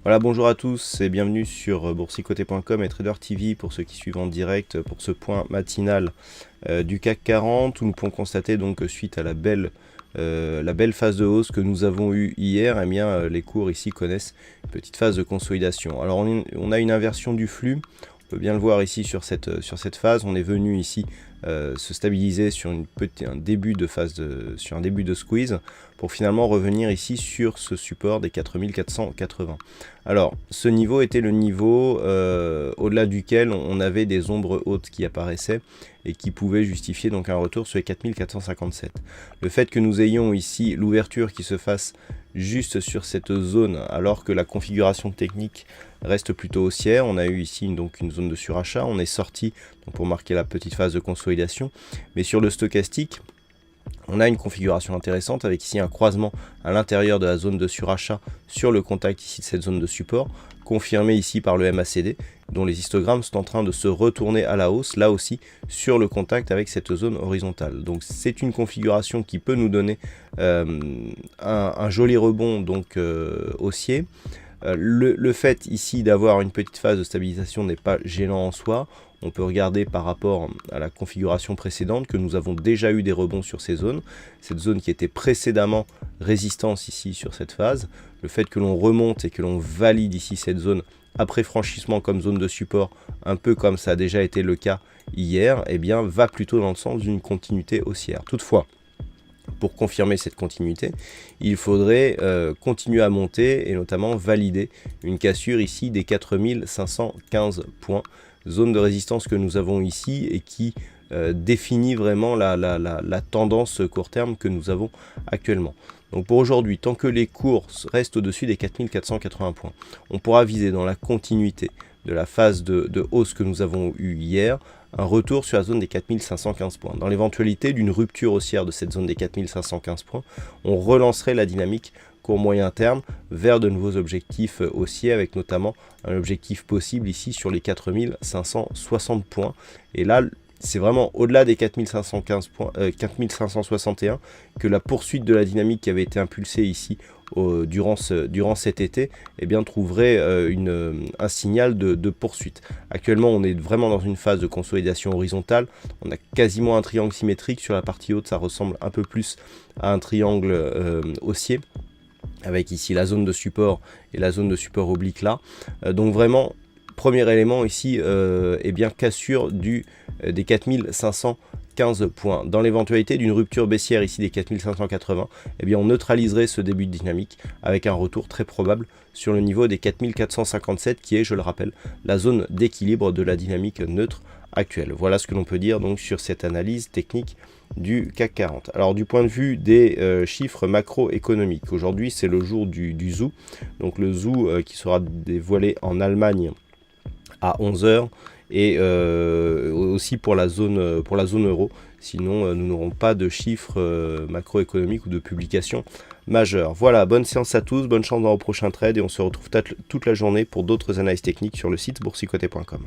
Voilà, bonjour à tous et bienvenue sur boursicoté.com et Trader TV pour ceux qui suivent en direct pour ce point matinal du CAC 40 où nous pouvons constater donc que suite à la belle phase de hausse que nous avons eue hier, eh bien, les cours ici connaissent une petite phase de consolidation. Alors on a une inversion du flux, on peut bien le voir ici sur cette phase, on est venu ici se stabiliser sur un début de squeeze pour finalement revenir ici sur ce support des 4480. Alors ce niveau était le niveau au-delà duquel on avait des ombres hautes qui apparaissaient et qui pouvaient justifier donc un retour sur les 4457. Le fait que nous ayons ici l'ouverture qui se fasse juste sur cette zone alors que la configuration technique reste plutôt haussière, on a eu ici donc une zone de surachat, on est sorti donc pour marquer la petite phase de consolidation, mais sur le stochastique on a une configuration intéressante avec ici un croisement à l'intérieur de la zone de surachat sur le contact ici de cette zone de support, confirmé ici par le MACD, dont les histogrammes sont en train de se retourner à la hausse, là aussi sur le contact avec cette zone horizontale. Donc c'est une configuration qui peut nous donner un joli rebond donc haussier. Le fait ici d'avoir une petite phase de stabilisation n'est pas gênant en soi. On peut regarder par rapport à la configuration précédente que nous avons déjà eu des rebonds sur ces zones. Cette zone qui était précédemment résistance ici sur cette phase. Le fait que l'on remonte et que l'on valide ici cette zone après franchissement comme zone de support, un peu comme ça a déjà été le cas hier, eh bien, va plutôt dans le sens d'une continuité haussière. Toutefois, pour confirmer cette continuité, il faudrait continuer à monter et notamment valider une cassure ici des 4515 points, zone de résistance que nous avons ici et qui définit vraiment la tendance court terme que nous avons actuellement. Donc pour aujourd'hui, tant que les cours restent au-dessus des 4480 points, on pourra viser dans la continuité de la phase de hausse que nous avons eue hier, un retour sur la zone des 4515 points. Dans l'éventualité d'une rupture haussière de cette zone des 4515 points, on relancerait la dynamique court moyen terme vers de nouveaux objectifs haussiers, avec notamment un objectif possible ici sur les 4560 points. Et là, c'est vraiment au-delà des 4515 points, 4561 que la poursuite de la dynamique qui avait été impulsée ici durant cet été eh bien, trouverait un signal de poursuite. Actuellement, on est vraiment dans une phase de consolidation horizontale. On a quasiment un triangle symétrique. Sur la partie haute, ça ressemble un peu plus à un triangle haussier, avec ici la zone de support et la zone de support oblique là. Donc vraiment, premier élément ici, eh bien, cassure des 4515 points. Dans l'éventualité d'une rupture baissière ici des 4580, eh bien, on neutraliserait ce début de dynamique avec un retour très probable sur le niveau des 4457 qui est, je le rappelle, la zone d'équilibre de la dynamique neutre actuelle. Voilà ce que l'on peut dire donc sur cette analyse technique du CAC 40. Alors du point de vue des chiffres macroéconomiques, aujourd'hui c'est le jour du ZOO, donc le ZOO qui sera dévoilé en Allemagne à 11 h et aussi pour la zone euro. Sinon, nous n'aurons pas de chiffres macroéconomiques ou de publications majeures. Voilà, bonne séance à tous, bonne chance dans vos prochains trades et on se retrouve toute la journée pour d'autres analyses techniques sur le site boursicoté.com.